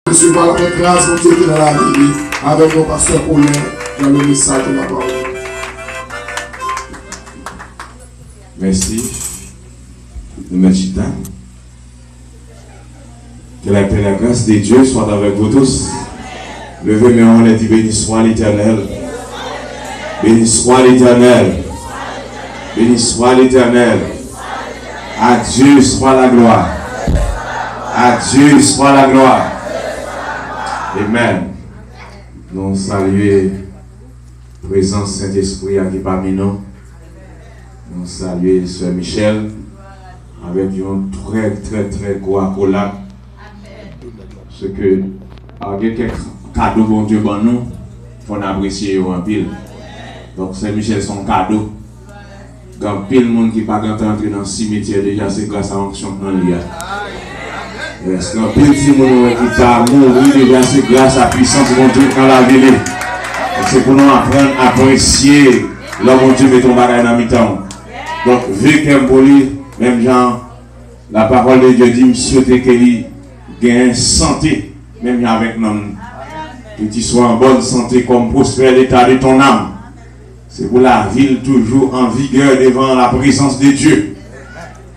Recevoir la grâce de Dieu qui est dans la vie avec nos pasteurs Paulin dans le message de la parole. Merci. Nous mettons. Que la paix et la grâce de Dieu soient avec vous tous. Levez mes mains et dites béni soit l'Éternel. Béni soit l'Éternel. Béni soit l'Éternel. À Dieu soit la gloire. À Dieu soit la gloire. Amen. Nous saluons la présence Saint-Esprit qui parmi nous. Nous saluons Sœur Michel avec un très gros accolade. Ce que, avec quelques cadeaux bon Dieu pour nous, il faut apprécier en pile. Donc Sœur Michel, son cadeau. Quand pile le monde qui pas entrer dans le cimetière, déjà c'est grâce à l'onction dans l'IA. Est-ce qu'un petit monde qui t'a mouru, déjà c'est grâce à la puissance de Dieu dans la ville. C'est pour nous apprendre à apprécier l'homme Dieu met ton bagage dans mi-temps. Donc, vu qu'un poli, même genre, la parole de Dieu dit, je souhaite qu'il gagne santé, même avec nous. Que tu sois en bonne santé comme prospère l'état de ton âme. C'est pour la ville toujours en vigueur devant la présence de Dieu.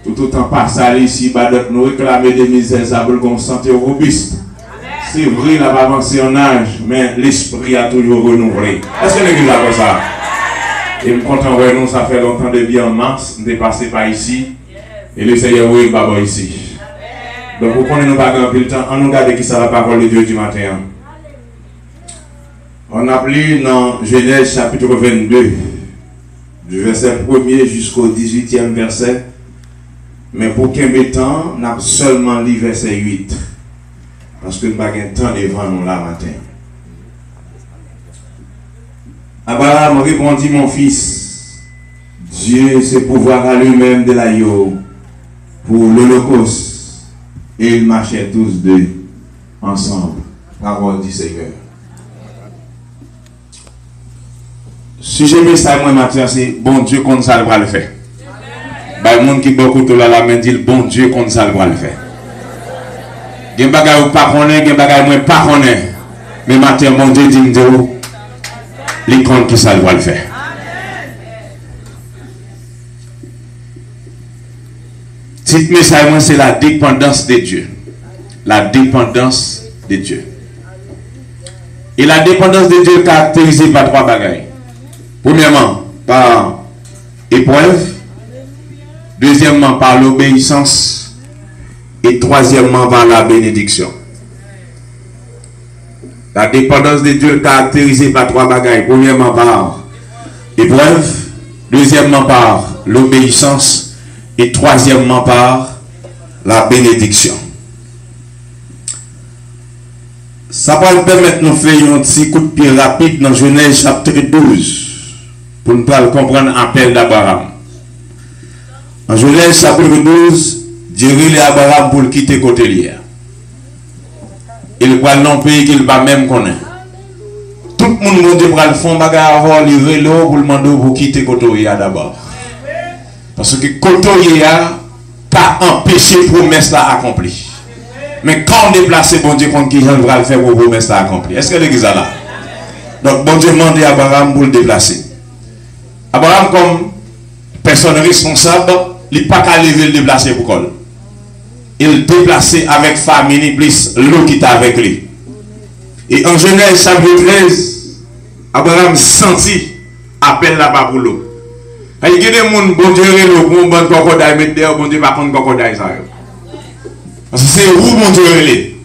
Tout autant passer ici, nous réclamer des misères, ça veut qu'on santé robuste. C'est vrai, il n'a pas avancé en âge, mais l'esprit a toujours renouvelé. Est-ce que l'église a fait ça? Et je suis content de nous, ça fait longtemps de bien en mars, on est passé par ici, et le Seigneur oui, Baba ici. Donc vous prenez nous pas grand le temps, on nous regarde qui ça la parole de Dieu du matin. On a lu dans Genèse chapitre 22, du verset 1er jusqu'au 18e verset. Mais pour quel temps, on a seulement lu verset 8. Parce que nous n'avons pas de temps devant nous là matin. Abraham répondit, mon fils, Dieu sait pouvoir à lui-même de l'agneau pour l'Holocauste. Et ils marchaient tous deux ensemble. Parole du Seigneur. Si je mets ça moi matin, c'est bon Dieu qu'on ça va le faire. Bah le monde qui beaucoup de la main dit bon Dieu qu'on ça va le faire. Gen bagay ou pas connaît, gen bagay moi pas connaît. Mais matin mon Dieu dit m'dou les comptes qui ça va le faire. Titre message moi c'est la dépendance de Dieu. La dépendance de Dieu. Et la dépendance de Dieu est caractérisée par trois bagages. Premièrement, par épreuve. Deuxièmement, par l'obéissance. Et troisièmement, par la bénédiction. La dépendance de Dieu est caractérisée par trois bagages. Premièrement, par épreuve. Deuxièmement, par l'obéissance. Et troisièmement, par la bénédiction. Ça va nous permettre de nous faire un petit coup de pied rapide dans Genèse chapitre 12. Pour nous comprendre l'appel d'Abraham. En Genèse chapitre 12, Dieu dit à Abraham pour quitter côté lié. Il va dans le pays qu'il va même connaître. Tout le monde Dieu va le faire bagarre avant livrer l'eau pour le demander pour quitter côté lié d'abord. Parce que côté lié pas empêché promesse là accomplie. Mais quand on déplace bon Dieu contre qui va le faire pour promesse là accomplie. Est-ce que l'église est là? Donc bon Dieu demande à Abraham pour le déplacer. Abraham, comme personne responsable, il n'a pas qu'à lever le déplacer pour quoi. Il déplacer avec famille, plus l'eau qui est avec lui. Et en Genèse chapitre 13, Abraham sentit appel là-bas pour l'eau. Il y a des gens qui ont dit l'eau pour un bon crocodile, mais d'ailleurs, bon Dieu va prendre crocodile. Parce que c'est où mon Dieu est.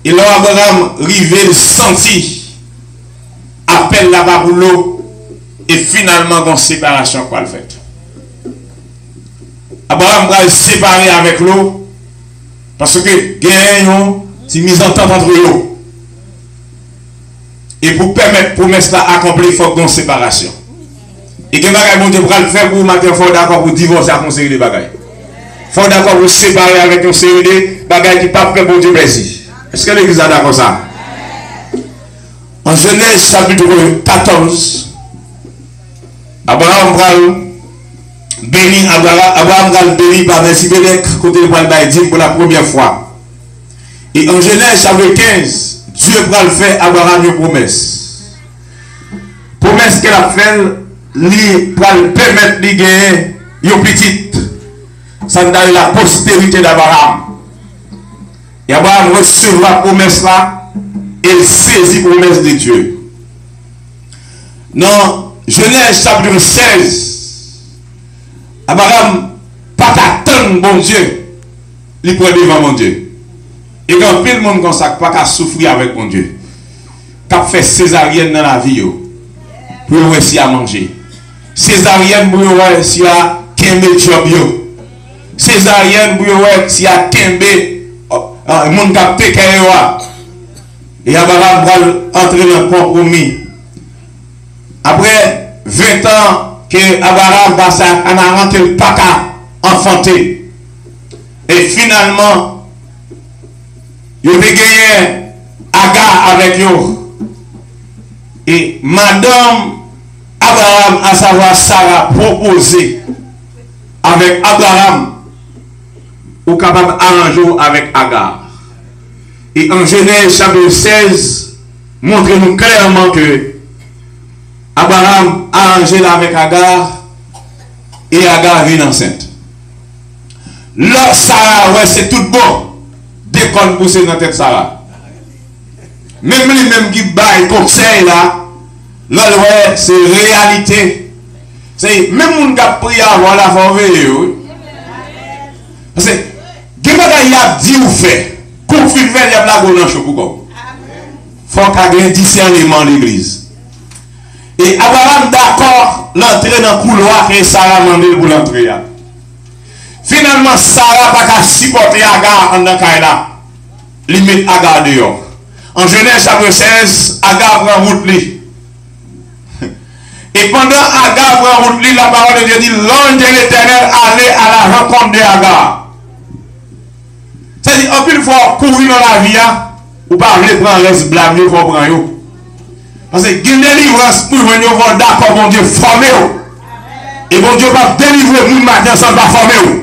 Et là, Abraham rivé senti appel là-bas pour l'eau. Et finalement, une séparation quoi le fait. Abraham va se séparer avec l'eau parce que gagnons si mise en temps entre l'eau. Et pour permettre promesse là accomplir, il faut qu'il y ait une séparation. Et que bagay bon Dieu va le faire pour matin, il faut d'accord pour divorcer avec une série de bagailles. Il faut d'accord pour se séparer avec une série de bagailles qui ne pas faire bon Dieu plaisir. Est-ce que l'église a d'accord ça? En Genèse chapitre 14. Abraham va béni par Melchizedek, côté de Balbaïdim pour la première fois. Et en Genèse chapitre 15, Dieu va le faire à Abraham une promesse. Promesse qu'elle a fait, lui pour le permettre de gagner une petite. Ça dans la postérité d'Abraham. Et Abraham recevra la promesse là et il saisit la promesse de Dieu. Dans Genèse chapitre 16, Abraham pas attendre bon Dieu, il prend devant mon Dieu. Et quand tout le monde comme ça, pas qu'à souffrir avec mon Dieu, qu'a fait césarienne dans la vie, pour réussir à manger. Césarienne pour réussir à kembe job. Césarienne pour réussir à kembe mon capté Kéwa. Et Abraham va entrer dans le compromis. Après 20 ans que Abraham passe à rentrer le pas qu'à enfanter. Et finalement, il a gagné Agar avec eux. Et Madame Abraham, à savoir Sarah, proposé avec Abraham, ou capable d'arranger avec Agar. Et en Genèse chapitre 16, montre-nous clairement que Abraham a arrangé avec Agar et Agar vient enceinte. Là, Sarah, ouais, c'est tout bon. Dès qu'on pousse dans la tête Sarah. Même les mêmes qui baillent conseil là, ouais, c'est réalité. C'est même les gens qui prient avant la forme. Parce que, il y a dit ou fait, conflit il y a la bonne chose pour comme. Il faut qu'il y ait un discernement de l'église. Et Abraham d'accord, l'entrée dans le couloir que Sarah a demandé pour l'entrée. Finalement, Sarah n'a pas supporter Agar en dans Kaila. Il met Agar dehors. En Genèse chapitre 16, Agar prend route. Et pendant Agar prend route, la parole de Dieu dit l'ange de l'Éternel allait à la rencontre de Agar. C'est-à-dire, en plus, il faut courir dans la vie, ou pas aller prendre reste blâme, il faut prendre. Parce que il y a une délivrance pour venir voir d'accord, mon Dieu, former. Et mon Dieu va délivrer mon matin sans pas former.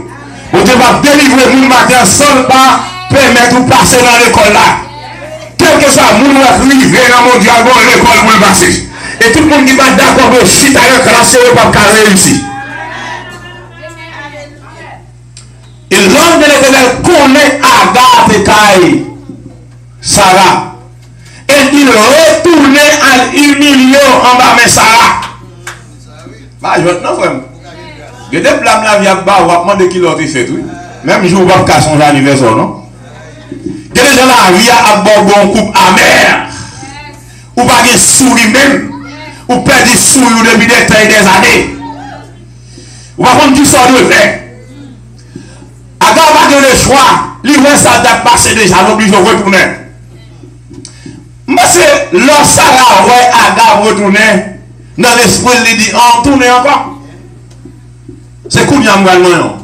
Mon Dieu va délivrer mon matin sans pas permettre de passer dans l'école là. Quel que soit mon arrivé dans mon Dieu, à l'école pour le passer. Et tout le monde qui va d'accord pour si tu as un classé, il va pas réussir. Et l'homme de l'Éternel connaît Agar et Kaï, Sarah. Et il retourne à humilier en bas de Sarah. Bah, je vais te frère. Je te blâme la vie à bas, on va demander qui l'autre fait, oui. Même jour, on va pas son anniversaire, non? Que les gens la vie à bord un couple amer. Ou pas de souris même. Ou perdre des souris depuis des temps et des années. Ou pas contre qui sort de faire. Agar va donner le choix. L'hiver, ça date passé déjà, l'oblige de retourner. Mais c'est lorsque Sarah ouais Agar retourner, dans l'esprit, il dit, on tourne encore. C'est combien de temps?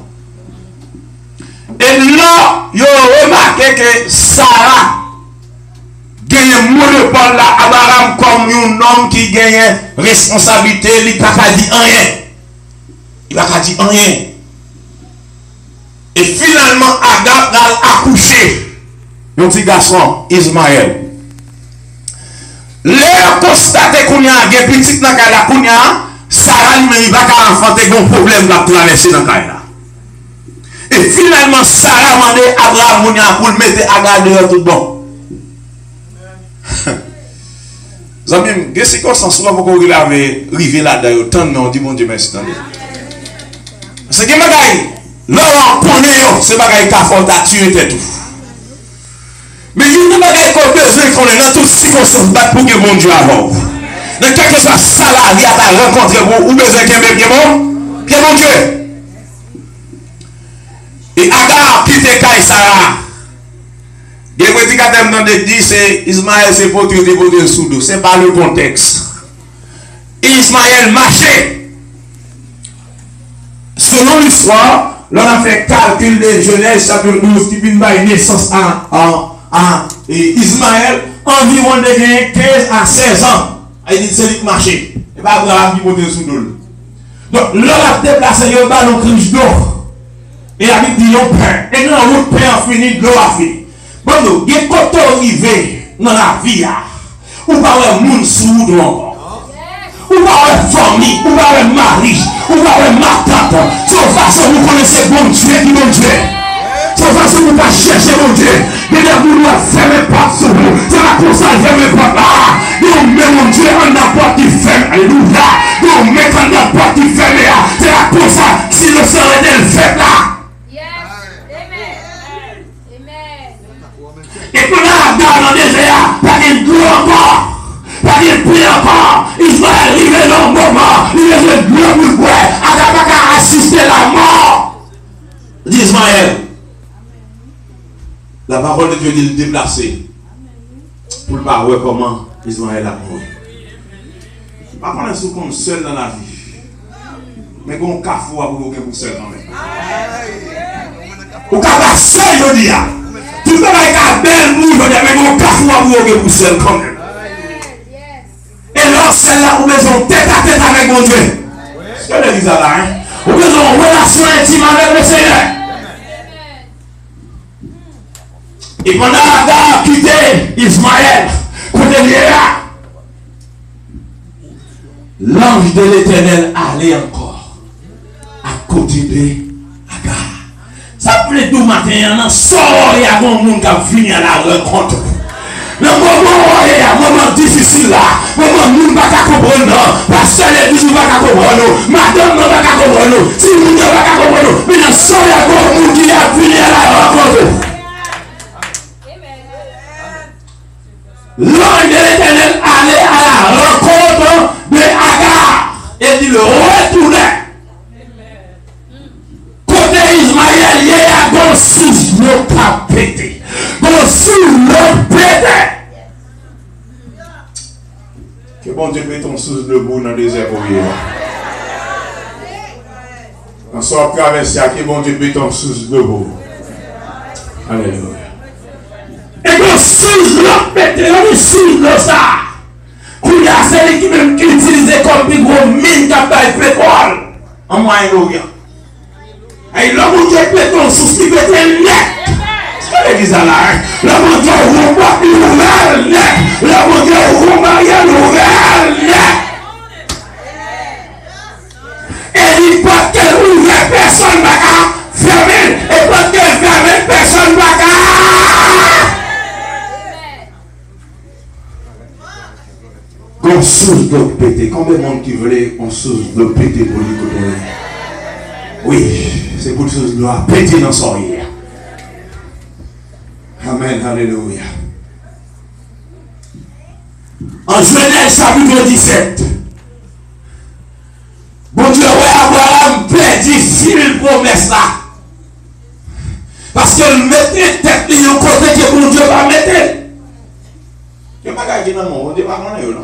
Et là, il a remarqué que Sarah gagne un monopole là, Abraham comme un homme qui gagne responsabilité, il n'a pas dit rien. Il n'a pas dit rien. Et finalement, Agar a accouché un petit garçon, Ismaël. L'air constaté qu'on y a un petit dans la Kounia, Sarah ne va pas enfanter un problème de traverser dans la. Et finalement, Sarah a demandé à Abraham pour le mettre à garder tout bon. Zami, qu'est-ce que c'est souvent pour qu'on arrive là-dedans, autant de on dit mon Dieu merci. C'est que bagaille, là on connaît, c'est bagaille qui a fort à tuer tout. Mais il y a des bagailles qu'on a besoin qu'on est dans toutes circonstances pour que mon Dieu avance. Dans quel que soit salarié à ta rencontre, ou besoin qu'il y ait mon Dieu. Et Agar quitte Kaï Sarah. Les prédicateurs m'ont dit c'est Ismaël, c'est pour te déposer sous l'eau. Ce n'est pas le contexte. Ismaël marchait. Selon l'histoire, l'on a fait calcul de Genèse chapitre 12 qui vient de naissance à Ismaël, environ de 15 à 16 ans. Il dit c'est lui qui marchait. Et pas Abraham qui montait sous l'eau. Donc l'on a déplacé un ballon criche d'eau. Et la Bible dit yon pain. Et dans l'autre pain a fini, l'eau a fini. Bon, nous, il y a côté arrivé dans la vie, ou pas un monde sous nous encore. Ou pas un famille, ou pas un mari, ou pas un ma tante. C'est une façon vous connaissez bon Dieu qui bon Dieu. C'est une façon vous pas chercher mon Dieu. Mais là, vous ne fermez pas sur vous. C'est la course à fermer pas là. Nous mettons mon Dieu en la porte qui ferme. Alléluia. Nous mettons en la porte qui ferme là. C'est la course à si le sang est fait là. Et puis là, dans le désert, pas de gloire encore, pas de pluie encore. Israël arrive dans le moment, il est le gloire pour quoi? Adam a assisté la mort d'Ismaël. La parole de Dieu dit le déplacer. Pour le voir comment Ismaël a mouru. Pas qu'on est sous comme seul dans la vie. Mais qu'on cafou à vous pour seul quand même. Ou qu'à seul, je dis. Tu peux pas être belle pour vous, mais mon cafou à vous pour seul quand même. Et là, celle-là, vous besoin tête à tête avec mon Dieu. Ce que je dis là, hein? Vous besoin une relation intime avec le Seigneur. Et pendant Adam a quitté Ismaël, côté Léa, l'ange de l'Éternel allait encore à côté de Agar. Ça plaît tout matin, il y en a sort, il y a un monde qui a fini à la rencontre. Le moment difficile là, moment nous ne pouvons pas comprendre, pasteur l'église ne va pas comprendre, madame ne va pas comprendre, si nous ne va pas comprendre, mais il y a sort, il y a un monde qui a fini à la rencontre. L'ange de l'Éternel allait à la rencontre de Agar et dit le retournait. Côté Ismaël, il y a un sous le capété. Un sous le pété. Que bon Dieu mette ton sous le bout dans le désert pour vivre. On sort traverser, que bon Dieu mette ton sous le bout. Alléluia. Et qu'on sous le pété, on sous le ça. Qu'il y a celui qui même utilisé comme plus gros mine capable de pétrole. En moyen d'orient. Et l'homme Dieu peut ton souci peut être net. Ce que l'église a là, l'homme Dieu roule nouvelle net. L'homme Dieu roule nouvelle net. Et il peut qu'elle ouvre personne n'a qu'à fermer. Et peut qu'elle ferme personne n'a qu'à. On source de pété. Combien de monde qui voulait on source de pété pour lui côté? Oui, c'est pour chose de péter dans son rire. Amen, alléluia. En Genèse chapitre 17, bon Dieu, ouais, Abraham perdit fil promesse là. Parce qu'elle mettait tête de côté que bon Dieu va mettre. Je ne sais pas qui est dans le monde, on ne dit pas qu'on est là.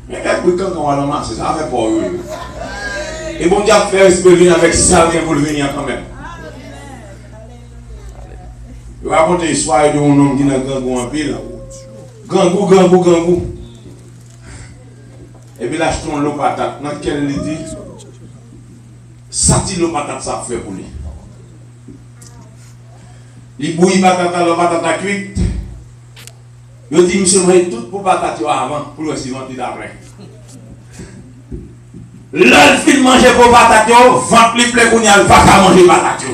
Mais quand on va le marcher, ça fait pas eux. Et bon Dieu a fait venir avec ça pour le venir quand même. Je vais raconter l'histoire d'un homme qui n'a gangou en pile. Gangou. Et puis là, je tourne l'eau patate. Dans quel il dit, ça tire l'eau patate, ça fait pour lui. Il bouille patate, l'eau patate cuite. Je dis, monsieur, moi, tout pour patate avant, pour le cimenter d'après. L'un film manger pour patate, vente les plaies qu'on y a pas qu'à manger patate.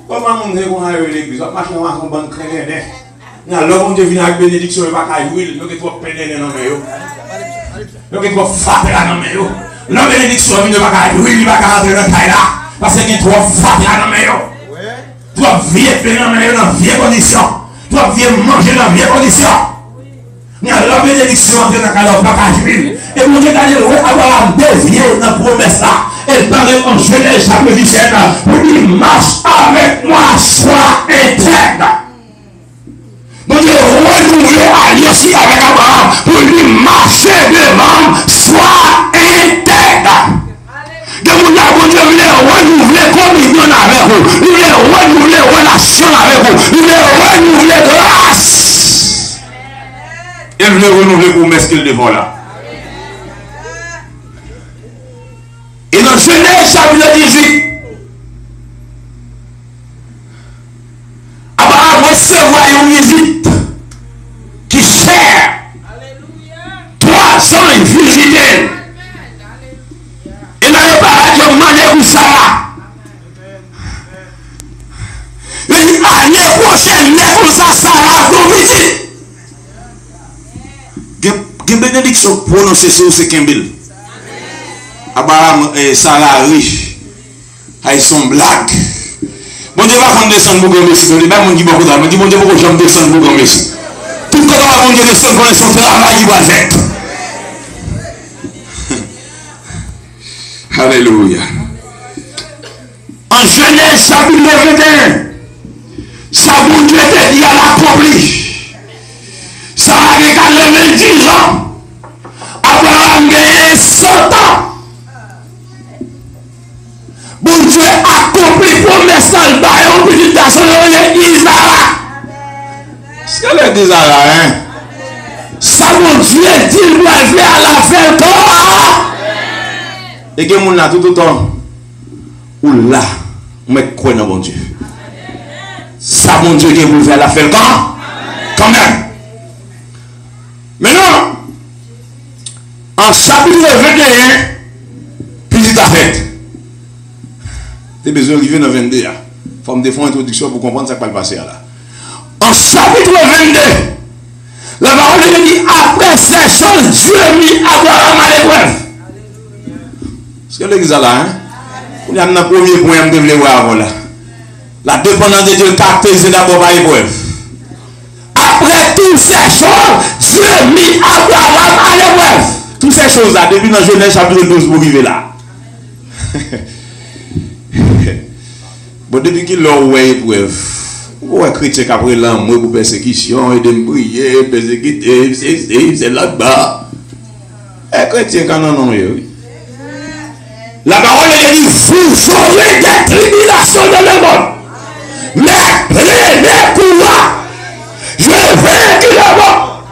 Comment on dit qu'on a eu l'église? On marche dans un bon crénet. L'homme de vient avec bénédiction, il va qu'à huile, nous qui trop pénéné dans mes nous qui trop frappé dans mes l'homme bénédiction, il va qu'à huile, il va qu'à rentrer dans la taille là. Parce qu'il est trop frappé dans mes trop vieux dans mes dans vieilles conditions. Trop vieux manger dans vieilles conditions. La bénédiction entre dans le package huile. Et mon Dieu, Abraham dévié dans la promesse là. Et dans le Genèse chapitre 17, pour dire marche avec moi, sois intègre. Mon Dieu, renouveler alliance avec Abraham pour lui marcher devant, sois intègre. De mon Dieu, il est renouvelé communion avec vous. Il est renouvelé relation avec vous. Il est renouvelé grâce. Et il est renouvelé pour mettre ce qu'il devant là. Et dans Genèse chapitre 18, Abraham Une bénédiction prononcée sur ce Kimbil. Abraham et Sarah riche. Ils sont blagues. Bon Dieu va prendre descendre pour gagner ici. On dit, mon Dieu, beaucoup d'argent. Mon Dieu, beaucoup de descendre pour gagner ici. Tout le temps, mon Dieu, descendre pour son travail, il va faire. Alléluia. En Genèse, chapitre 21, ça vous Dieu te dit à l'accompli. Ça a été 90 ans. Abraham a 100 ans. Bon Dieu accompli promesse dans le bail au petit garçon Isaac. C'est le Isaac, hein? Ça mon Dieu dit il doit faire à la fin temps. Et que mon là tout le temps. Ou là, on met quoi dans mon Dieu? Ça mon Dieu qui vous faire la fin quand même. Maintenant, en chapitre 21, petite affaire. Tu as besoin d'arriver dans 22. Il faut me défendre l'introduction pour comprendre ce qui va passer là. En chapitre 22, la parole de Dieu dit après ces choses, Dieu mit Abraham à l'épreuve. C'est que l'église là, hein? Il y a un premier point que je voulais voir avant là. La dépendance de Dieu caractérisée d'abord par l'épreuve. Après toutes ces choses, Dieu mit Abraham à l'épreuve. Toutes ces choses là, depuis dans Genèse chapitre 12 pour arriver là. Bon, depuis qu'il a eu épreuve, ouais, chrétien qui après l'amour pour persécution, et de me prier, persécuter, c'est là-bas. Et chrétien qui en a non, oui. La parole de Dieu dit, vous aurez des tribulations dans le monde. Mais prenez courage. Je vais que d'abord.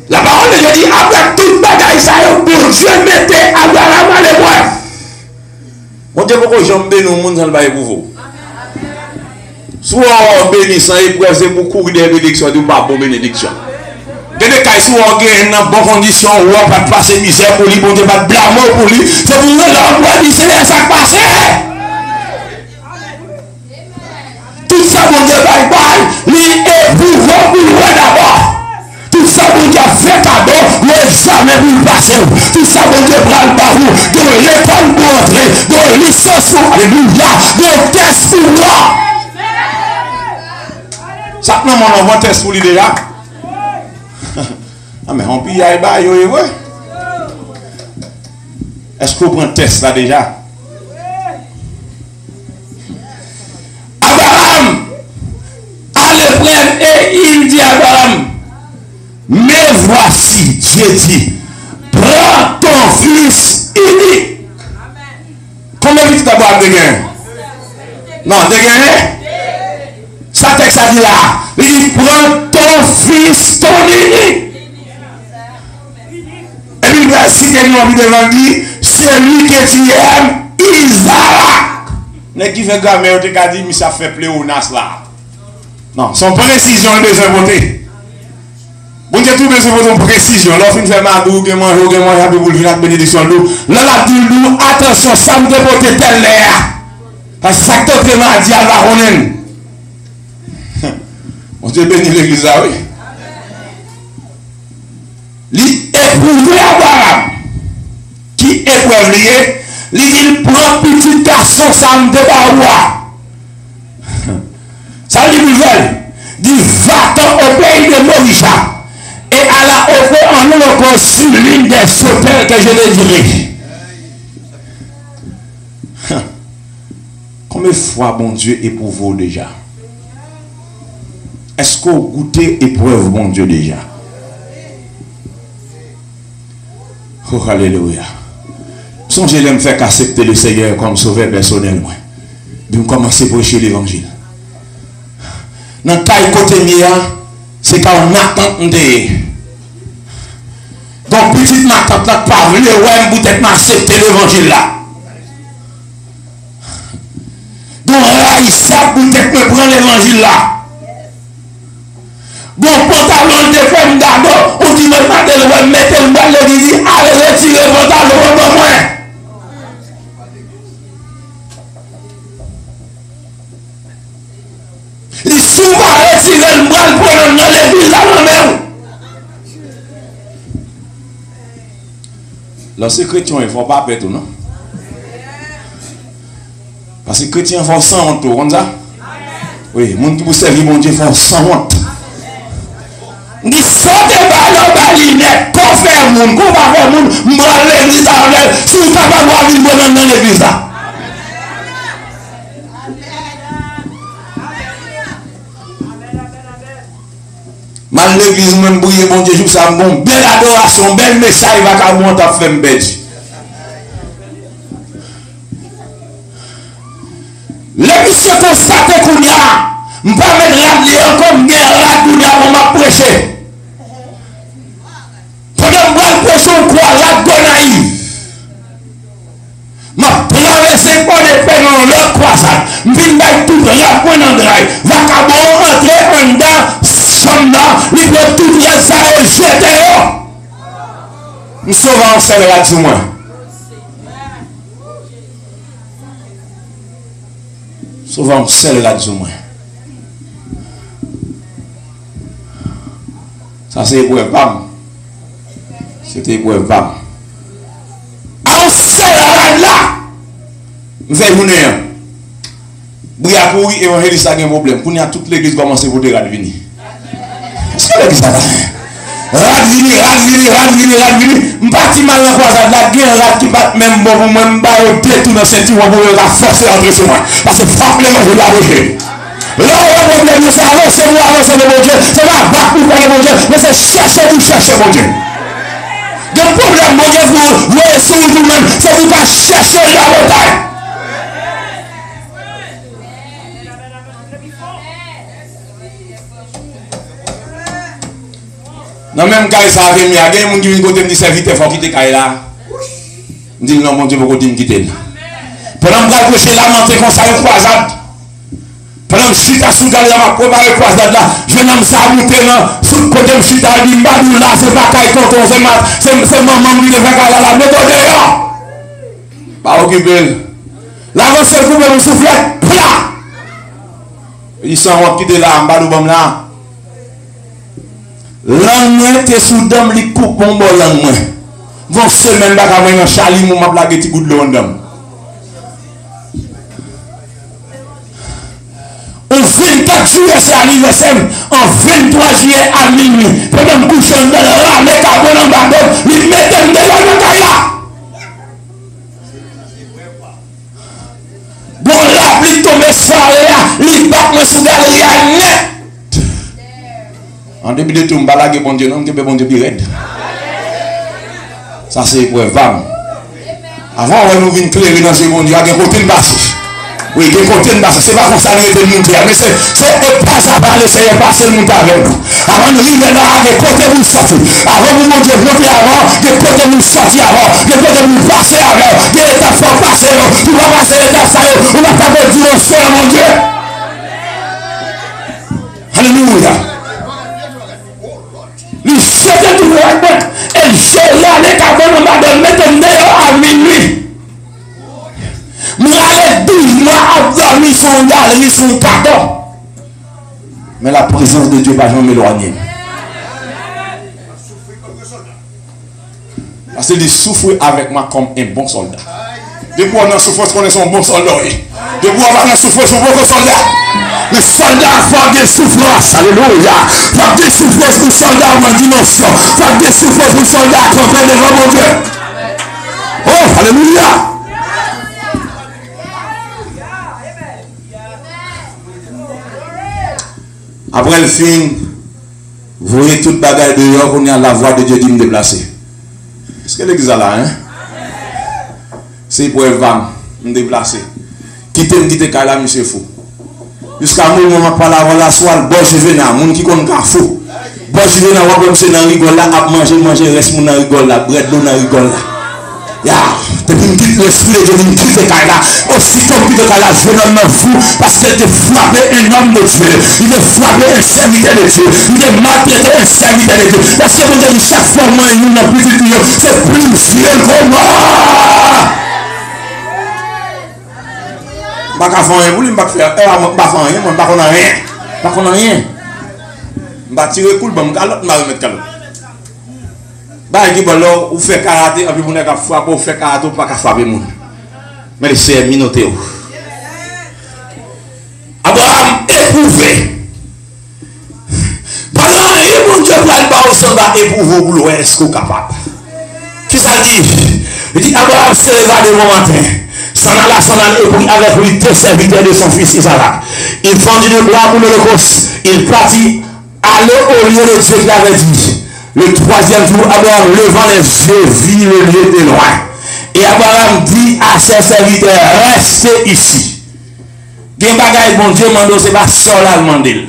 La parole de Dieu dit, après toute bagaille, ça y est, pour Dieu mettait Abraham à l'épreuve. Mon Dieu, pourquoi j'aime bénir le monde sans le bail pour vous? Soit on bénit sans épreuve, c'est pour courir des bénédictions, ou pas pour bénédiction. Des cas si on gagne dans bonne condition, on va pas passer misère pour lui, on ne va pas blâmer pour lui. C'est pour nous l'envoi du Seigneur, ça passe. Tout ça, mon Dieu, bye, lui éprouvant pour lui d'abord. Tout ça, mon Dieu, fait cadeau, l'examen pour le passer. Tout ça, mon Dieu, prend le barreau, de l'école pour entrer, de licence pour alléluia, de test pour moi. Ça prend mon enfant test pour lui déjà. Ah, mais on peut y aller, ouais. Est-ce qu'on prend un test là déjà? Abraham, à l'épreuve, et il dit à Abraham, mais voici, Dieu dit, prends ton fils unique. Combien de temps d'abord de gagner? Non, de gagner? Ça texte a dit là, il dit, prends ton fils, ton unique. Et puis, si tu as envie de dire, c'est lui que tu aimes, Isaac. Mais qui fait grammaire, tu as dit, mais ça fait pléonas là. Non, son précision est besoin de voter. Bon Dieu, tout besoin de voter en précision. Lorsqu'il fait madou, que mange, que mange, que vous venez à bénédiction. Là, la dit, attention, ça me dévote tel l'air. Parce que ça te vraiment dit à la ronen. On Dieu bénit l'église là, oui. L'éprouvé Abraham, qui éprouve lié, il prend petit garçon, ça me débarroua. Ça veut dire, dit va-t'en au pays de Morisha et à la offre en nous encore sur l'une des sauteurs que je te dirai. Combien de fois, bon Dieu, éprouve déjà? Est-ce qu'on goûtait épreuve, bon Dieu, déjà? Oh, alléluia. Songez de me faire accepter le Seigneur comme sauveur personnel, moi. De me commencer à prêcher l'évangile. Dans le cas côté mien, c'est quand on attend de. Donc, petite ma tante n'a pas voulu, ouais, vous êtes accepter l'évangile là. Donc, là, il sait vous êtes me prendre l'évangile là. Bon, pantalon de femme d'abord, on dit, mais pas de mettre le balle, il dit, allez, retirez le pantalon de moi. Il dit, si vous va retirer le bras pour dans l'église à la lorsque chrétien, il ne faut pas perdre, non? Parce que chrétien, il faut sans honte, comme ça? Oui, les gens qui vous servent, mon Dieu, il faut sans honte. Il dit, sortez par le balinet, qu'on fait moun, qu'on va faire moun, moi l'église à l'heure, si vous ne pouvez pas voir vivre dans l'église là. Mal l'église, même bouillé, bon Dieu, ça bon, belle adoration, bel message, il va qu'à monter à faire bête. L'église constate qu'on y a, je ne vais pas mettre la ligne comme guerre, on m'a prêché. Pendant que je prêche, on croit la gonaïve. Je traverse pas les peines dans leur croisade. Je vais tout la point en drive. Vacabon entrer en dedans, chambre, il peut tout les ça et jeter. Nous sauvons celle-là du moins. Souvent celle-là du moins. Ça c'est pour un femme. C'était pour un femme. En celle-là là. Vous faites une heure. Bouya pour évangéliste a un problème. Pour nous toute l'église commence à voter Radvini. Est-ce que l'église a Radvini. Je parti mal en croisade. La guerre qui bat même bon pour moi. Je vais tout dans le ceinture pour la forcer à entrer sur moi. Parce que frappez-moi, je vais l'arracher. Là, on a problème, c'est avancer le bon Dieu. C'est pas battre pour le bon Dieu. Mais c'est chercher mon Dieu. Le problème, mon Dieu, vous voyez sur vous-même, c'est que vous ne pas chercher la bataille. Non, même quand ça arrive, il y a des gens qui viennent côté me dire serviteur, il faut quitter Kaila. Je dis non, mon Dieu, pourquoi tu me quitter? Pendant que je prêche lamenter comme ça, une croisade. Pendant que je suis à Soudan, je vais préparer une croisade là. Je vais me monter là, sous le côté de Chita, je dis, Badou là, c'est pas Kaila tonton, c'est maman qui devait Kaila là, mais toi dehors. Pas occupé. L'avance, c'est pour me souffler, plat. Ils sont quitter là, Badou bam là. Langue te sous dame li coupe mon bon langue. Vont semaine baka moi dans Charlie m'a blagué ti goût de l'ondam. On 24 juillet c'est anniversaire, en 23 juillet à minuit. Pendant que couchons dans le rat, les cabons en bas, ils mettent de la caille. Bon là, ils tombent soirée là, ils battent moi sous galerie net. En début de tout, je ne vais pas bon Dieu, non, je vais bon Dieu raide. Ça c'est pour femme. Avant, on nous vient clairer dans ce bon Dieu, il y a un côté de basse. Oui, il y a un côté de basse. Ce n'est pas comme ça que nous devons monter, mais c'est pas ça parler, c'est passer le monde avec nous. Avant de venir là, il y a un côté de nous sortir. Avant de mon Dieu monter avant, il y a un côté de nous sortir avant, il y a un côté de nous passer avant, il y a l'état fort passer, tu vas passer l'état ça, on va pas dire au sol, mon Dieu. Alléluia. Il jetait tout le monde et j'ai là les cabons en bas de mettre à minuit. Moi, les 12 mois à dormir son galerie, son pardon. Mais la présence de Dieu va jamais m'éloigner. Parce qu'il souffre avec moi comme un bon soldat. Depuis on a souffert, on est un bon soldat. Depuis on a souffert, on est un bon soldat. Les soldats font des souffrances, alléluia. Font des souffrances pour les soldats en dimension. Font des souffrances pour les soldats campés devant mon Dieu. Oh, alléluia. Après le film, vous voyez toute bagarre dehors, on est à la voix de Dieu qui me déplacer. Est-ce que l'église est là, hein? C'est pour une femme, me déplacer. Quitter Kaila, monsieur fou. Jusqu'à un moment, par la relation, bon, je vais là, mon qui compte fou. Bon, je vais là, on va comme c'est dans rigole là, à manger, reste mon dans rigole là, bread dans rigole là. Ya, depuis me quitte l'esprit de Dieu, me quitte Kaila. Aussitôt que quitte Kaila, je vais dans fou, parce qu'elle te frappé un homme de Dieu. Il te frappé un serviteur de Dieu. Il te maltraité un serviteur de Dieu. Parce que vous avez chaque fois, moi, nous, dans plus de Dieu, c'est plus vieux que moi. Je ne vais pas faire rien, je ne vais pas faire rien, je ne vais pas faire rien. Pas qu'on a rien. M'a tiré cool, bon, l'autre m'a remettre calot. Bah, il dit, bon, là, ou fait karaté, en plus, vous n'avez pas ou fait karaté, ou pas qu'à frapper moun. Mais c'est minoté. Abraham éprouvé. Pendant un mon Dieu, pour aller par au sang, éprouvé pour l'ouest, est-ce qu'on est capable? Qui ça dit? Il dit, Abraham s'est levé de bon matin. S'en alla et puis avec lui deux serviteurs de son fils Isaac. Il fendit le bois pour l'Holocauste. Il partit aller au lieu de Dieu qu'il avait dit. Le troisième jour, Abraham levant les yeux vit le lieu de loin. Et Abraham dit à ses serviteurs, restez ici. Gen bagay bon Dieu mando c'est pas seul à demander.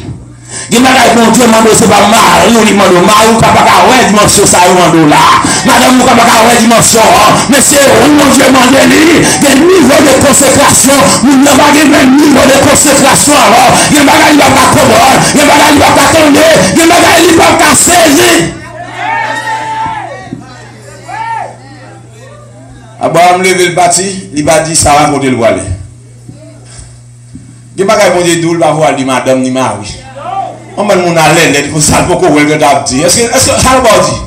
Gen bagay bon Dieu mando c'est pas mari ou li mando mari ou kapaka ouais dimension ça mando là. Madame ou kapaka ouais dimension mais c'est bon Dieu mando li gen niveau de consécration, nous n'avons pas le même niveau de consécration alors. Gen bagay il va pas comprendre, gen bagay il va pas attendre, gen bagay il va pas saisir. Abraham levé le bâti, il va dire ça va côté le aller. Il n'y a pas de Dieu doule, pas ni madame ni mari. On va nous aller, pour ça, pour qu'on ait un dit. Est-ce que ça va dire?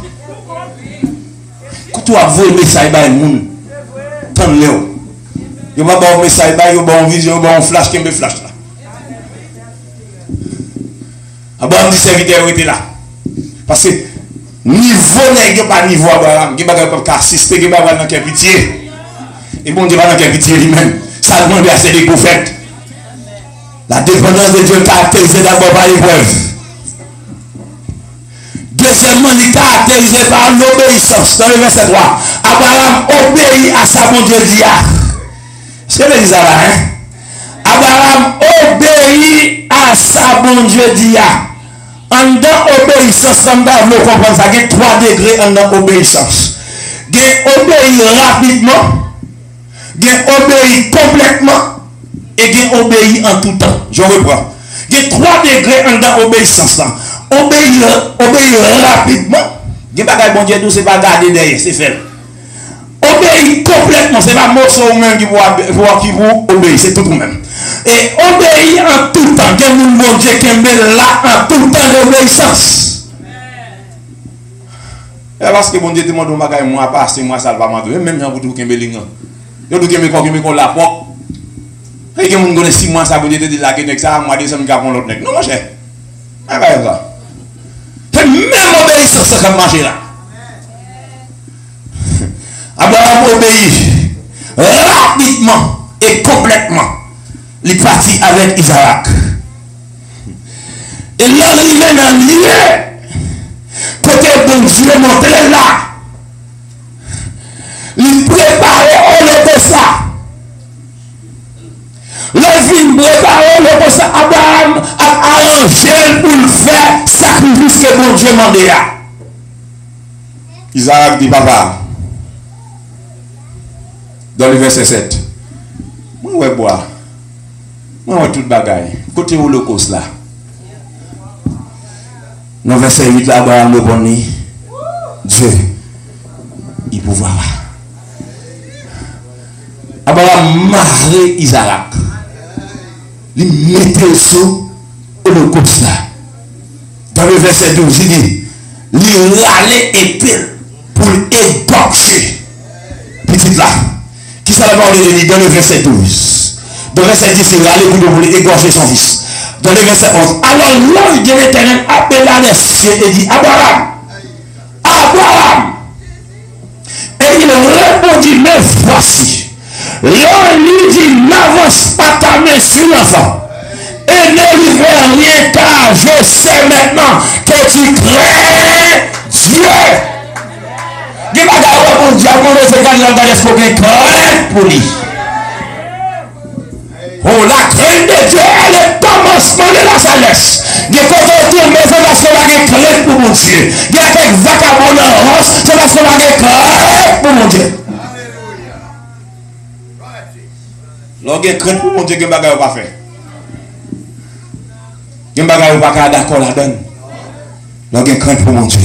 Quand tu as volé le message, il y a un monde. Tant-le. Il n'y a pas de message, il y a un vision, il y a un flash, qui me flash là. Abraham dit serviteur était là. Parce que niveau n'est pas niveau Abraham. Il n'y a pas de assister, il n'y a pas de pitié. Et bon Dieu va dans pitié lui-même. Ça demande à ses prophètes. La dépendance de Dieu caractérisée d'abord par l'épreuve. Deuxièmement, il est caractérisé par l'obéissance. Dans le verset 3, Abraham obéit à sa bon Dieu dit. C'est ce que dit ça là, hein? Abraham obéit à sa bon Dieu dit. En dans obéissance, on doit comprendre ça. Il y a 3 degrés en dans obéissance. Il y a obéir rapidement, il y a obéir complètement. Et qui obéit en tout temps. Je reprends. Il y a 3 degrés en dans l'obéissance. Obéir rapidement. Il n'y a pas de bon Dieu, c'est pas garder derrière, c'est fait. Obéir complètement, c'est pas morceau même qui vous obéir, c'est tout vous-même. Et obéir en tout temps. Il y a un bon Dieu qui est là en tout temps d'obéissance. Et parce que bon Dieu demande au magasin, moi, pas c'est moi, ça va m'entendre. Même si vous avez un peu de temps, la porte. Et que vous avez 6 mois, ça vous dit là que ça, moi, des hommes qui ont l'autre nec. Non, mon cher. C'est même obéissance ça qui marche là. Abraham obéit rapidement et complètement. Il est parti avec Isaac. Et là, il est dans le lieu. Côté bon Dieu monté là. Il préparait Holocauste. Le film préparé, le poste Abraham a arrangé pour le faire sacrifice que mon Dieu m'a dit. Isaac dit papa, dans le verset 7, moi, boire, moi, tout bagaille, côté Holocauste là. Dans le verset 8, là, Abraham le bonnet, Dieu, il pouvoir. Abraham marie Isaac. Il mettait sous Holocauste là. Dans le verset 12, il dit, il allait épée pour écorcher. Petite là. Qui ça va parler dans le verset 12. Dans le verset 10, il allait pour égorger son fils. Dans le verset 11, alors l'ange de l'Éternel appela les cieux et dit, Abraham, Abraham. Et il répondit, mais voici. L'on lui dit, n'avance pas ta main sur l'enfant. Et ne lui fais rien car je sais maintenant que tu crains Dieu. Il va d'ailleurs pour Dieu, pour lui. Oh, la crainte de Dieu est le commencement de la sagesse. Il y a quand on tourne, mais c'est parce qu'on a une crainte pour mon Dieu. Il y a quelques vagabonds en rose, c'est parce qu'on a une crainte pour mon Dieu. Lorsqu'il y a crainte pour mon Dieu, il y a des choses à faire. Il y a des choses à faire d'accord là-dedans. Lorsqu'il y a crainte pour mon Dieu.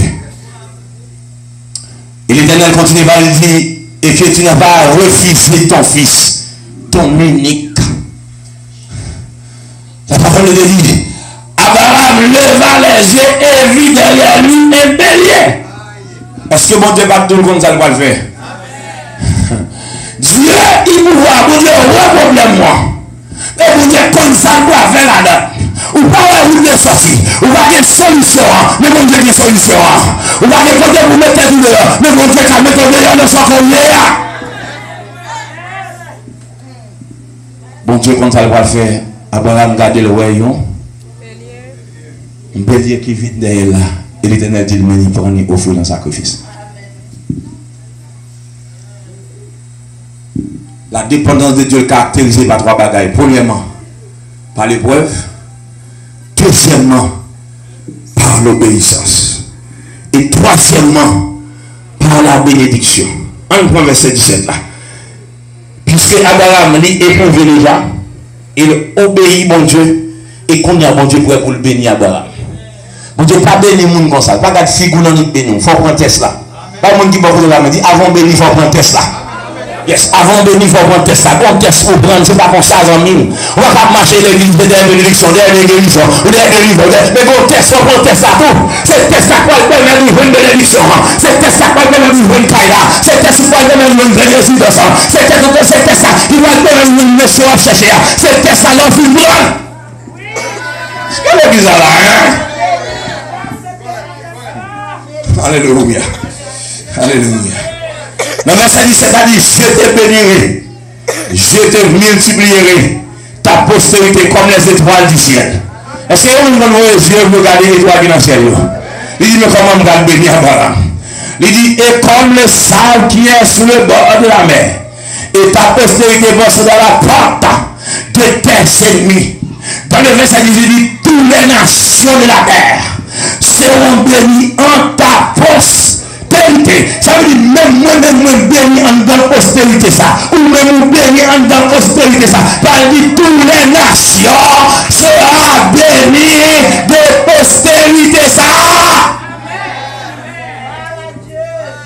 Et l'Éternel continue à dire, et que tu n'as pas refusé ton fils, ton unique. La parole de Dieu dit, Abraham Abraham leva les yeux et vit derrière lui un bélier. Est-ce que mon Dieu va tout le monde ça le faire? Dieu, il nous voit, bon Dieu, ouais, problème moi. Et bon Dieu, comme ça, on doit faire là-dedans. Ou pas, où vous êtes sorti. Ou pas, il y a une solution. Mais bon Dieu, il y a une solution. Ou pas, il y a côté pour mettre tout dehors. Mais bon Dieu, il y a mettre dehors de son collier. Bon Dieu, comme ça, on va le faire. Abraham, regardez le rayon. Un bélier qui vit derrière là. Et l'Éternel dit, il prend une offre dans sacrifice. La dépendance de Dieu est caractérisée par trois bagailles. Premièrement, par l'épreuve. Deuxièmement, par l'obéissance. Et troisièmement, par la bénédiction. On prend verset 17 là. Puisque Abraham lui éprouvé déjà, il obéit mon Dieu, et qu'on y a mon Dieu pour le bénir Abraham. Mon Dieu pas bénir les gens comme ça. Pas de figure dans notre béni. Il faut prendre test là. Pas de monde qui va me dire avant bénir, il faut prendre test là. Yes, avant bénir, il faut prendre test là. Bon test pour prendre, c'est pas comme ça en mille. On va pas marcher l'église de bénédiction, derrière guérison, ou derrière guérison. Mais bon test, il faut prendre test là tout. C'est test là quoi le permet de une bénédiction. C'est test là quoi le permet de une caille là. C'est test là quoi le permet de une résidence. C'est test là qui va le permettre de une mission à chercher. C'est test là l'enfant de c'est l'église là, hein? Alléluia. Alléluia. Dans le verset 17, a dit, je te bénirai, je te multiplierai ta postérité comme les étoiles du ciel. Est-ce que vous voyez les yeux, vous regardez les étoiles qui sont dans le ciel? Il dit, mais comment vous allez bénir Abraham? Il dit, et comme le sable qui est sur le bord de la mer, et ta postérité va dans la porte de tes ennemis. Dans le verset 18, il dit, toutes les nations de la terre seront bénies en ta postérité. Ça veut dire même moi béni en dans postérité ça. Ou même béni en dans postérité ça. Ça veut dire toutes les nations seront bénies de postérité ça.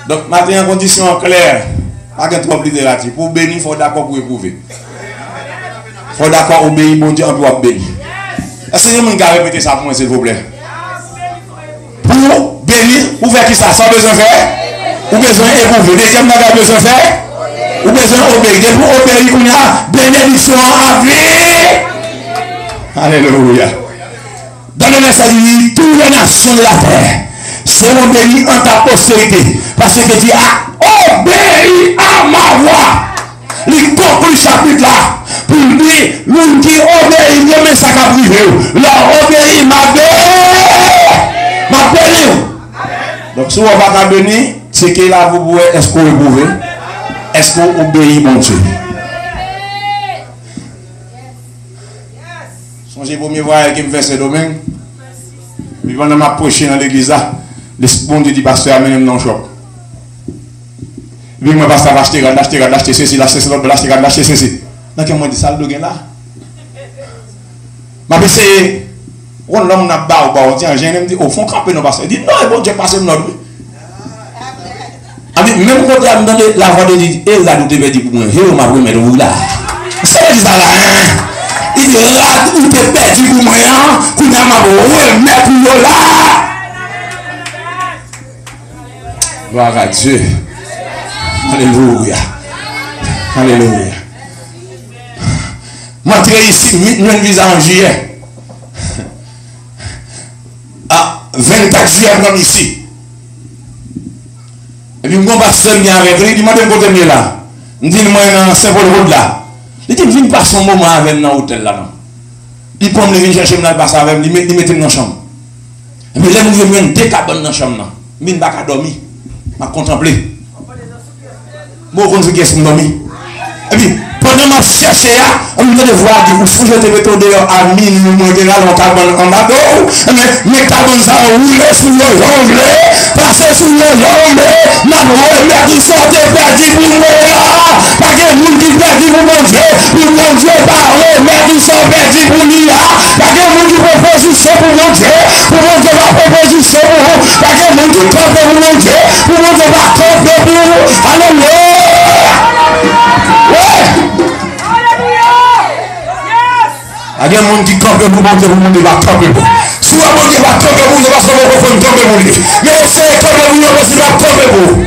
Donc maintenant en condition claire, pas de trop littérature. Pour bénir, il faut d'accord pour éprouver. Il faut d'accord obéir, mon Dieu, on doit bénir. Est-ce que vous pouvez répéter ça pour moi, s'il vous plaît? Pour bénir, vous faites qui ça? Sans besoin de faire? Ou besoin d'éprouver? Deuxième, vous avez besoin de faire? Ou besoin d'obéir? Pour obéir, on a bénédiction à vie. Alléluia. Dans le verset, il dit, toutes les nations de la terre seront bénies en ta postérité. Parce que tu as obéi à ma voix. Il conclut le chapitre là. Pour dire, l'un qui obéit, il met ça à privé. L'un obéit, m'a béni. Donc, si on va pas bénir, c'est que là, vous pouvez, est-ce qu'on éprouve? Est-ce qu'on obéit, mon Dieu? Songez pour me voir qui me fait ce domaine. Puis pendant ma prêcher dans l'église là, le bon Dieu dit, pasteur, amène-moi dans le shop. Puis moi, pasteur, acheter ceci, acheter ceci. Donc, moi, dit ça, le gain là. Ma c'est on l'homme n'a pas au tiens, j'ai me dit, au fond, camper nos pasteur. Il dit, non, bon Dieu, passez notre vie. Même quand il a donné la voix de Dieu, et là, nous devons dire pour moi, je m'a remis de vous là. C'est ça là, hein. Il dit, là, vous t'es perdu pour moi, hein. Vous n'avez pas remis pour vous là. Gloire à Dieu. Alléluia. Alléluia. Montrez ici, nous visa en juillet. À 24 juillet, comme ici. Et puis, mon pasteur vient avec lui, il dit, moi, je vais là. Il dit, moi, dans Saint-Paul-Road là. Il dit, viens passer un moment avec nous dans l'hôtel là. Il prend me chercher, il passe avec lui, il met dans la chambre. Et puis, là, nous venons deux cabanes dans la chambre. Je ne vais pas dormir. Je vais contempler. Je vais contempler ce que je dormir. Et puis, pendant que je cherche, on me dit voir, il faut que je te mette dehors à minuit, je vais aller en bas d'eau. Mais cabane ça roule sur le jongle, passer sur le jongle, mais qui sont perdus pour moi. Pas que les gens qui sont perdus pour mon Dieu parle, mais qui sont perdus pour lui. Pas que les gens qui font proposition pour mon Dieu va proposition pour vous. Pas que les gens qui campent pour mon Dieu va camper pour vous. Alléluia. Ouais. Il y a des gens qui campent pour pour mon Dieu, vous va tomber. Si vous mon Dieu va tomber, vous ne va pas tomber pour lui. Mais c'est tomber pour vous, parce qu'il va tomber pour vous.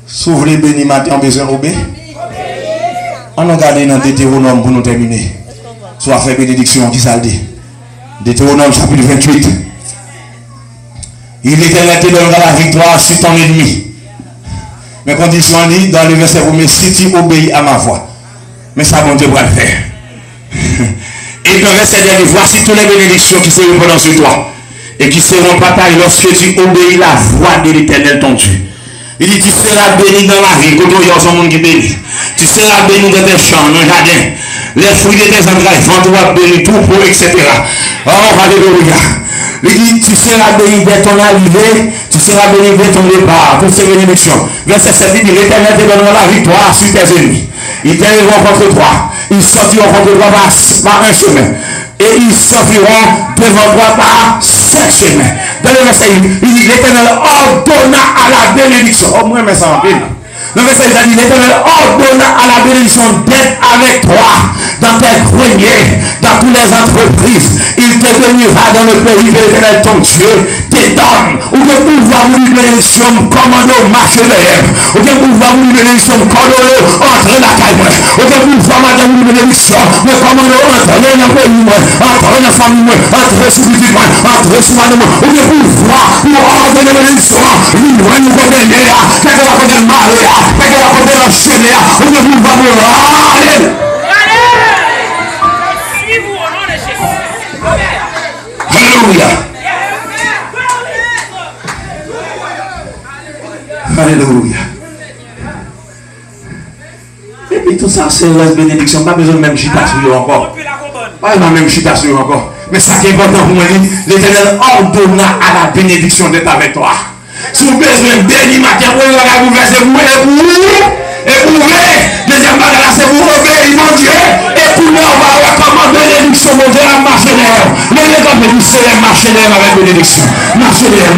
Si vous voulez bénir matin, besoin d'obéir. On a regardé dans Deutéronome pour nous terminer. Soit faire bénédiction, qui ça le dit. Deutéronome chapitre 28. Il était dans la victoire sur ton ennemi. Mais condition dit dans le verset 1, si tu obéis à ma voix. Mais ça, mon Dieu va le faire. Et dans le verset dernier, voici toutes les bénédictions qui seront pendant sur toi. Et qui seront partagées lorsque tu obéis la voix de l'Éternel ton Dieu. Il dit, tu seras béni dans la vie. Quand il y a son monde qui bénit. Tu seras béni dans tes champs, dans le jardin. Les fruits de tes entrailles, vends-toi béni, tout pour, etc. Oh, alléluia. Il dit, tu seras béni dès ton arrivée, tu seras béni dès ton départ, pour ces bénédictions. Verset 7 dit, l'Éternel te donnera la victoire sur tes ennemis. Ils t'arriveront contre toi. Ils sortiront contre toi par un chemin. Et ils sortiront devant toi par 7 chemins. Dans le verset, il dit, l'Éternel ordonna à la bénédiction. Oh, moi, mais ça va bien. Le verset, il dit, l'Éternel ordonna à la bénédiction d'être avec toi dans tes greniers, dans toutes les entreprises. Il te bénira dans le pays de l'Éternel ton Dieu te donne. Ou que pouvoir vous une bénédiction commando marcher derrière. Ou que pouvoir vous une bénédiction commando entre la caille. Ou que pouvoir madame une bénédiction mais commando entre dans le pays, entre dans la famille, entre sur le petit, entre sur madame. Ou que pouvoir pour ordonner la bénédiction. Nous nous condamner à quelque chose de mal, quelque chose de enchaîné. Ou que pouvoir vous aller. Alléluia. Alléluia. Et puis tout ça, c'est la bénédiction. Pas besoin de même chita sur encore. Pas besoin de même chita sur encore. Mais ça qui est important pour moi, l'Éternel ordonna à la bénédiction d'être avec toi. Si vous avez besoin de bénir matin, vous versez vous et vous deuxième bagage, c'est vous obéir mon Dieu. Et pour nous, on va voir comment bénédiction, mon Dieu, la marcher derrière. Mais les gars, vous serez marcher derrière avec bénédiction. Marcher derrière.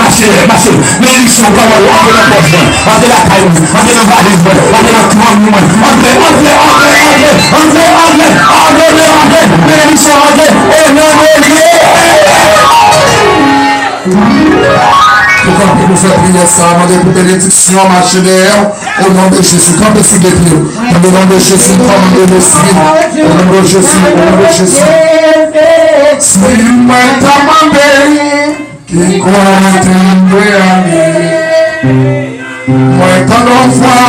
Bénédiction, comme on va la porte. Entrez la caille, entrez la valise, entrez la commande, entrez. Bénédiction, entrez. Et non, Pourquoi nous faire prier ça, demander pour bénédiction, marcher derrière, au nom de Jésus, comme des filles de Dieu. Au nom de Jésus, comme de l'Esprit. Au nom de Jésus. Si moi t'as demandé, qui croit t'aimer à moi t'en envoie,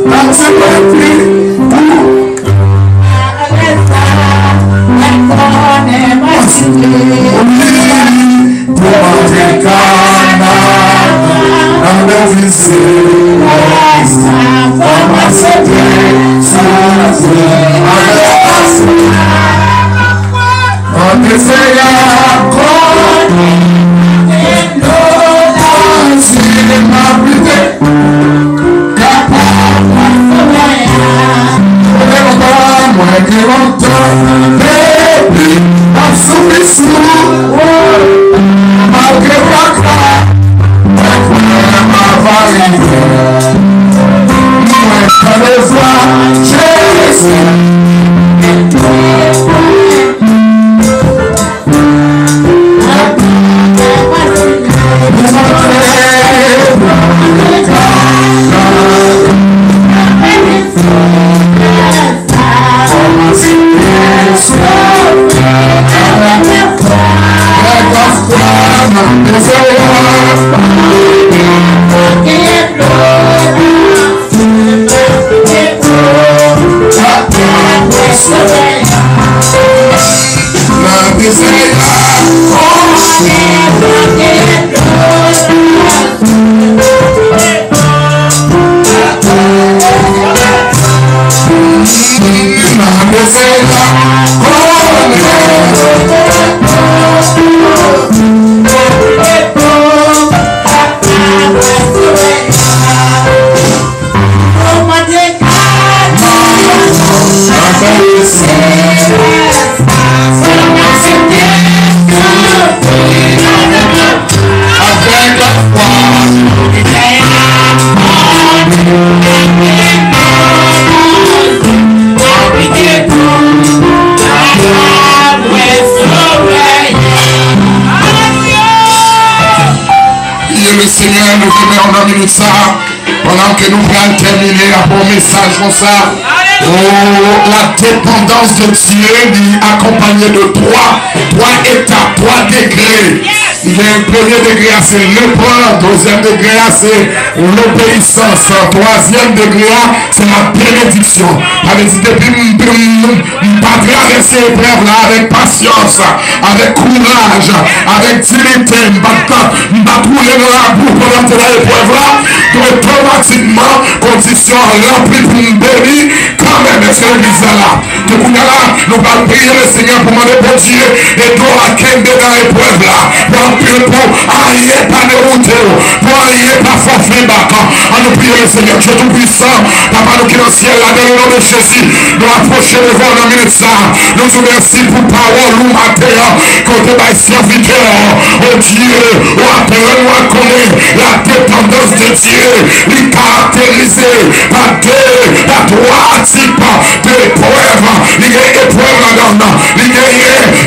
dans ce pays. Avec la foi, Pendant que nous allons terminer un bon message comme ça. Oh, la dépendance de Dieu est accompagnée de trois étapes, 3 degrés. Il y a un premier degré, c'est l'épreuve. Deuxième degré, c'est l'obéissance. Troisième degré, c'est la bénédiction. Depuis pas traverser l'épreuve là avec patience, avec courage, avec dignité, pas couler dans la boue pendant que l'épreuve là, automatiquement, condition remplie pour nous bénir. Quand même, c'est l'église là. Donc, nous allons prier le Seigneur pour demander pour Dieu et pour la quête dans l'épreuve là. Pour arriver par les routes, pour arriver par forfait bac. On nous prie le Seigneur, Dieu tout-puissant, Papa nous qui est dans le ciel, là, dans le nom de Jésus, nous approchons devant dans minute ça. Nous vous remercions pour parole ou matin, côté par serviteur. Oh Dieu, on appelle, on connaît la dépendance de Dieu, il caractérisé par 3 types d'épreuves. Il y a épreuve là-dedans, il y a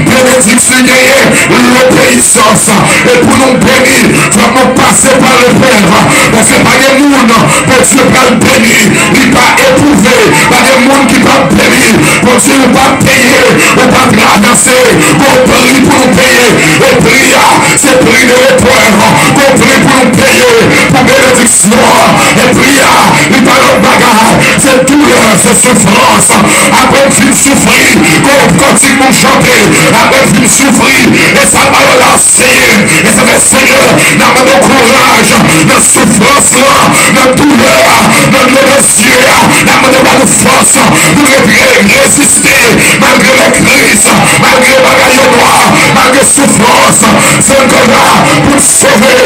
bénédiction, il y a l'obéissance. Et pour nous bénir, il faut nous passer par l'épreuve. Parce que pas des monde que Dieu va bénir, il va éprouver. Pas des monde qui va bénir, pour Dieu ne va payer, on va traverser, on prie pour nous payer. Et prier, c'est prier de l'épreuve, on prie pour nous payer, pour bénédiction. Et prier, il va notre bagarre, c'est douleur, c'est souffrance. Après une souffrir, qu'on continue à chanter, après une souffrir, et ça va le lancer. Et ça fait Seigneur, dans notre courage, notre souffrance, notre douleur, notre blessure, dans notre force, nous résister, malgré les crises, malgré les bagailles noirs, malgré les souffrances. C'est un combat pour sauver,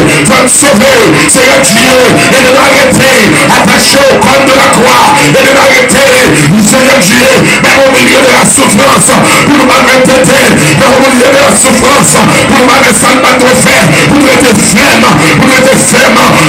Seigneur Dieu, et de l'arrêter, attaché au col de la croix, et de l'arrêter, Seigneur Dieu, même au milieu de la souffrance, pour nous maltraiter, même au milieu de la souffrance, pour nous maltraiter, vous êtes fermes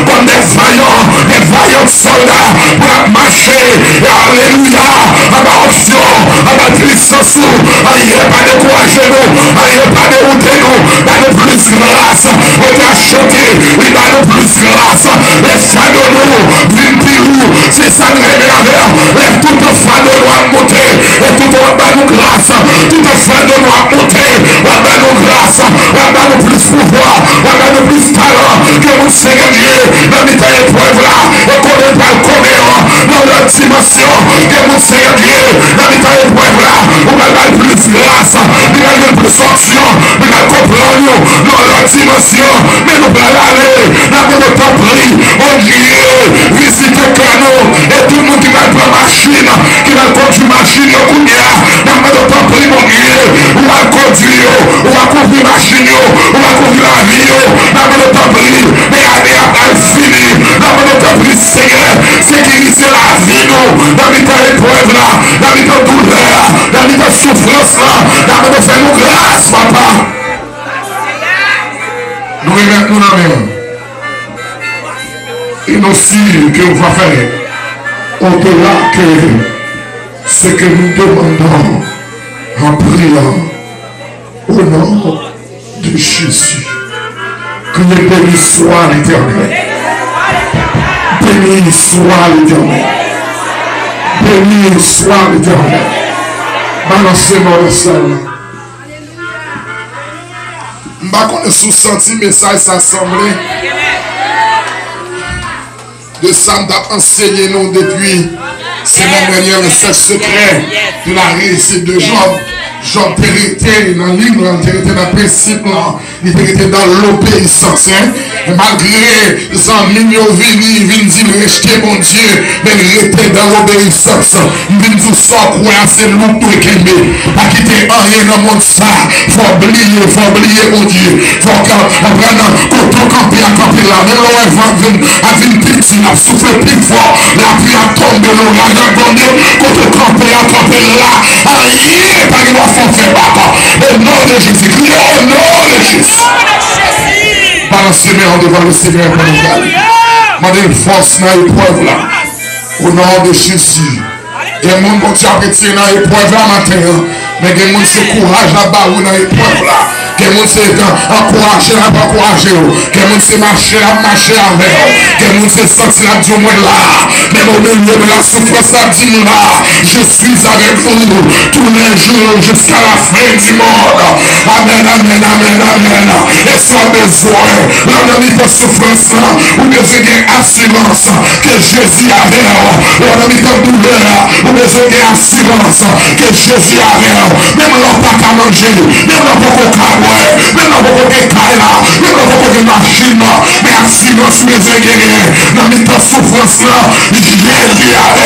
comme des vaillants soldats pour marcher, alléluia, à ma option, à ma puissance, n'ayez pas découragé nous, n'ayez pas dérouté nous, pas de plus grâce, on t'a chanté, il va de plus grâce, les fans nous, viens c'est ça nous réveiller, lève tout le fan de nous à monter, et tout le monde nous grâce, tout le fan de nous à monter, on va nous grâce, on va nous plus pouvoir, on va nous plus talent, que vous Seigneur Dieu, dans les épreuves là, et qu'on ne pas connaître, dans leur dimension, que vous Seigneur Dieu, dans les épreuves là, on va avoir plus grâce, on va avoir plus option, on va comprendre dans leur dimension, mais nous allons aller dans notre temple, on Dieu, visiter Cano, et tout le monde qui va prendre machine, qui va conduire machine, dans notre temple, mon Dieu, on va conduire, on va conduire machine, on va conduire la vie, dans notre temple, mais allez à fini, dans notre temple, Seigneur, sécuriser la vie, dans notre épreuve là, dans notre douleur, dans notre souffrance là, dans notre faire nous grâce, papa. Nous remettons la main. Et nous aussi que nous va faire au-delà que ce que nous demandons en priant au nom de Jésus. Que le béni soit l'Éternel. Béni soit l'Éternel. Béni soit l'Éternel. Balancez-moi le sol. Je ne sais pas si vous sentez le message s'assembler. De ça, nous enseigné nous depuis semaine dernière le 7 secret de la réussite de Job. Job était dans le livre, il était dans le principe, il était dans l'obéissance. Et malgré les amis qui viennent dire rejeter mon Dieu, mais il était dans l'obéissance. Il vient nous sortir, c'est nous pour qu'il pas quitter rien dans le monde. Ça, il faut oublier mon Dieu. Il faut apprendre à camper là. Même le a vu petit, il a soufflé plus fort, la pluie a tombé, l'orage a tombé, quand on camper là, rien, pas qu'il va faire battre. Au nom de Jésus, au nom de Jésus. Par le Seigneur, devant le Seigneur, pour nous garder. Mandez une force dans l'épreuve là. Au nom de Jésus. Il y a des gens qui ont été dans l'épreuve là matin. Mais il y a des gens qui ont courage là-bas dans l'épreuve là. Quel monde c'est encourager, la pas encourager. Quel monde c'est marcher, la marcher avec. Quel monde c'est sortir la du moins là. Même au milieu de la souffrance, la dit là. Je suis avec vous tous les jours jusqu'à la fin du monde. Amen, amen, amen, amen. Et sans besoin, dans notre souffrance, ou besoin d'assurance que Jésus avait. Dans notre douleur, ou besoin d'assurance que Jésus avait. Même l'on pas qu'à manger, même l'on pas qu'à boire, même l'on pas qu'à cailler, même l'on pas qu'à machine, mais assurance besoin de gagner. Dans notre souffrance, Jésus avec.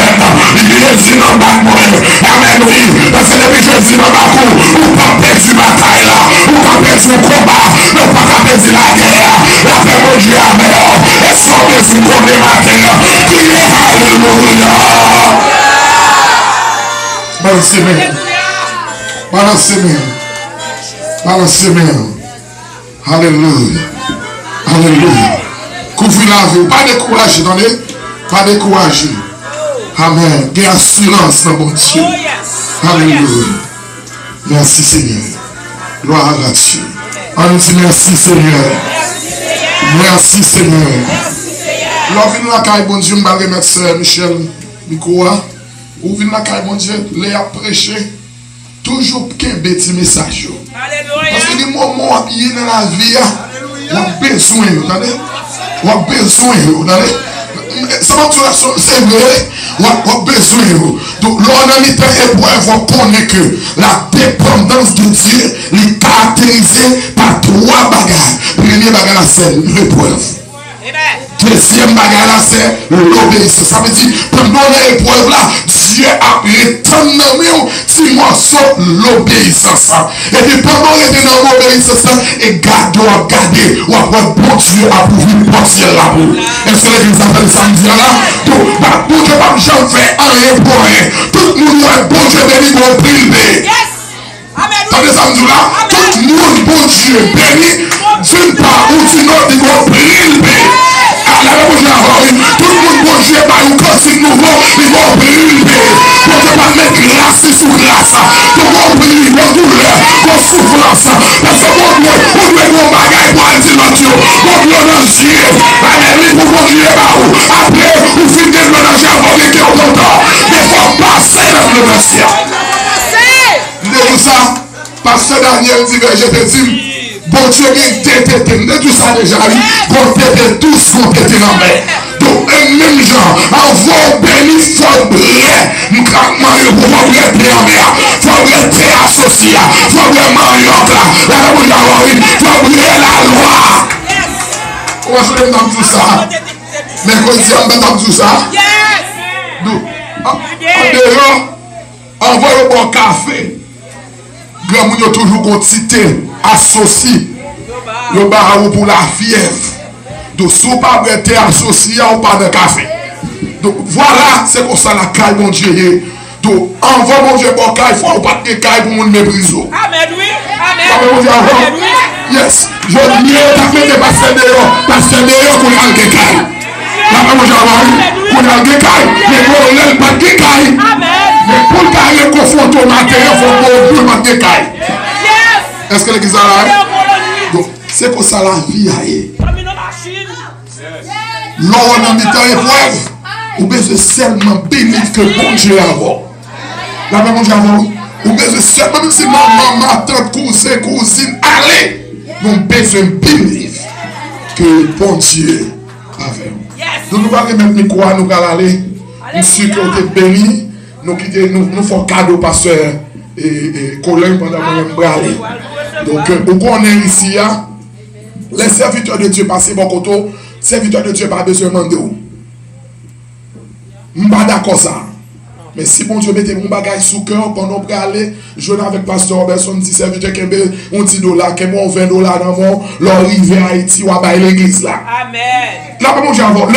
Jésus dans ma main. Amen, oui. Parce que depuis Jésus dans ma cour, ou pas perdre la bataille là, ou pas perdre le combat, ou pas perdre la guerre. La paix mon Dieu, amen. Et sans besoin pour les matins. Criez alléluia. Balancez-moi. Balancez-moi. Balancez-moi. Alléluia. Alléluia. Couvrez la vie. Pas décourager, attendez. Pas décourager. Amen. Des assurance dans mon Dieu. Alléluia. Merci Seigneur. Gloire à Dieu. On nous dit merci Seigneur. Merci Seigneur. L'on vient la caille bon Dieu, je vais remettre Michel Mikoua. Ou vient la caille bon Dieu, les a prêché. Toujours qu'un petit message. Parce que les moments qui sont dans la vie, on a besoin. On a besoin. C'est vrai, on a besoin. Donc, l'on a mis un épreuve, on connaît que la dépendance de Dieu est caractérisée par trois bagages. Premier bagage, c'est l'épreuve. Deuxième bagage, c'est l'obéissance. Ça veut dire, pendant l'épreuve là, Dieu a rétenu si morceau l'obéissance. Et puis pendant l'obéissance, et garde ou garder, ou après bon Dieu a pouvu porter la boue. Est-ce que l'église appelle samedi là? Donc, bon Dieu va jamais faire un pour rien. Tout le monde est bon Dieu béni pour priver. Attendez samedi là, tout le monde bon Dieu béni, d'une part ou d'une autre, il va priver. Tout le monde bon Dieu va une consigne nouveau, il va priver. Pour ne pas mettre grâce sur grâce. Pour qu'on prie, pour douleur, pour souffrance. Parce que mon Dieu, on doit nous bagaille pour aller dans Dieu. Mon Dieu dans Dieu. Allez, pour qu'on Dieu va où. Après, vous finissez le ménage avant de quitter au temps. Mais il faut passer dans le ménage. Vous ça, pasteur Daniel dit, je te dis, bon Dieu vient t'aider, de tout ça déjà, bon t'aider tous qu'on t'aider dans mer. Donc, même gens, envoie béni, faut briller, m'craquement, il faut briller en mer, faut briller associé, faut briller marion là, faut briller la loi. Comment je l'aime dans tout ça? Mais quand on dit dans tout ça? Donc, en dehors, envoie le bon café. Grand moun yo toujours quantité associé le barreau pour la fièvre. Donc si vous pas être associé ou pas de café. Donc voilà, c'est comme ça la caille mon Dieu. Donc envoie mon Dieu bon caille, il faut pas de caille pour moun méprise. Amen oui. Amen. Yes. Je dis t'as fait des passer dehors pour aller de caille. Amen mon Dieu. Pour aller de caille, mais pour aller pas de caille. Amen. Mais pour le carré confronté au matériel, il faut que vous caille. Est-ce que l'église a là? Donc, c'est pour ça la vie aille. L'on a mis dans l'épreuve, ou bien c'est seulement béni que bon Dieu a. La même chose avant, ou bien c'est seulement, même si maman, ma tante, cousine, allez, nous besoin béni que bon Dieu avait. Donc, nous allons mettre micro à nous aller. Nous sommes qui ont été bénis. Nous faisons cadeau pasteur et Colin pendant que nous sommes. Donc, on est ici, les serviteurs de Dieu passent bon côté, les serviteurs de Dieu pas besoin de demander. Je ne suis pas d'accord ça. Mais si bon Dieu mette mon bagage sous cœur pendant que aller, je vais avec pasteur Robertson, dit serviteur qui a un $10, qui a $20 dans mon, leur rivière à Haïti ou à l'église là. Amen. Là, bon Dieu, le monde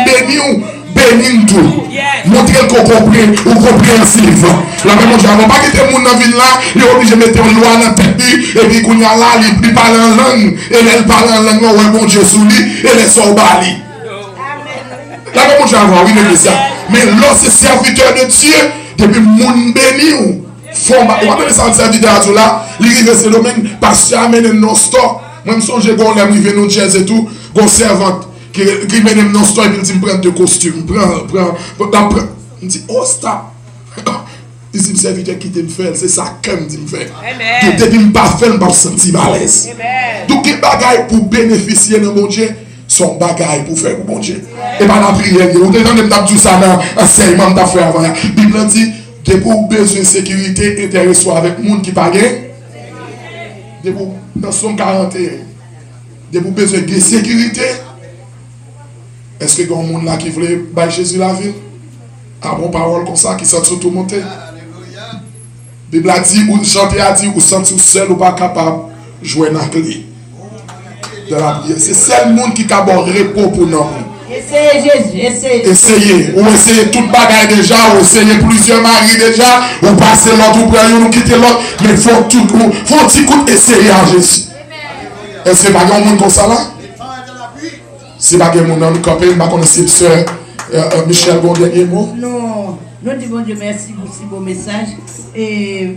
béni. Bénin tout. Montrez qu'on comprenne ou compréhensif. La même chose, on pas quitter le monde dans la ville là, il est obligé de mettre une loi dans la tête et puis qu'on y a là, il parle en langue, et elle parle en langue, ouais, bon Dieu sous lui, et les sort bali. La même chose, oui, ça. Mais lorsque c'est serviteur de Dieu, depuis le monde béni, Font ba, on va donner ça en serviteur à tout là. L'irive c'est le même parce que amène non store. Moi me songe qu'on l'aime rive non chaise et tout, gon servante qui mène non store et puis il dit prendre de costume, prend il dit oh stop. Il dit serviteur qui te me fait, c'est ça comme dit me fait. Amen. Depuis me pas faire, me pas sentir malaise. Donc les bagailles pour bénéficier de mon Dieu sont bagailles pour faire pour mon Dieu. Et pas la prière. Vous entendez me dire ça dans enseignement de faire avant. La Bible dit que pour besoin de sécurité, intéressez avec les gens qui pas dans son 41. De pour besoin de sécurité. Est-ce que il y a un monde là qui voulait bailler Jésus la vie? À bon parole comme ça qui sont tout monter. La Bible a dit, ou chanter a dit, ou sentir seul ou pas capable de jouer dans la clé de la prière. C'est seul monde qui a bon repos pour nous. Essayez Jésus, essayez. Essayez. Ou essayez toute bagaille déjà, ou essayez plusieurs maris déjà, ou passer l'autre, ou prendre ou quitter l'autre, mais il faut tout, faut un petit coup essayer à Jésus. Est-ce que pas un monde comme ça là? C'est pas un monde dans le campé, je connais si sœur Michel, bon dernier mot. Non, nous disons Dieu merci pour ce beau message. Et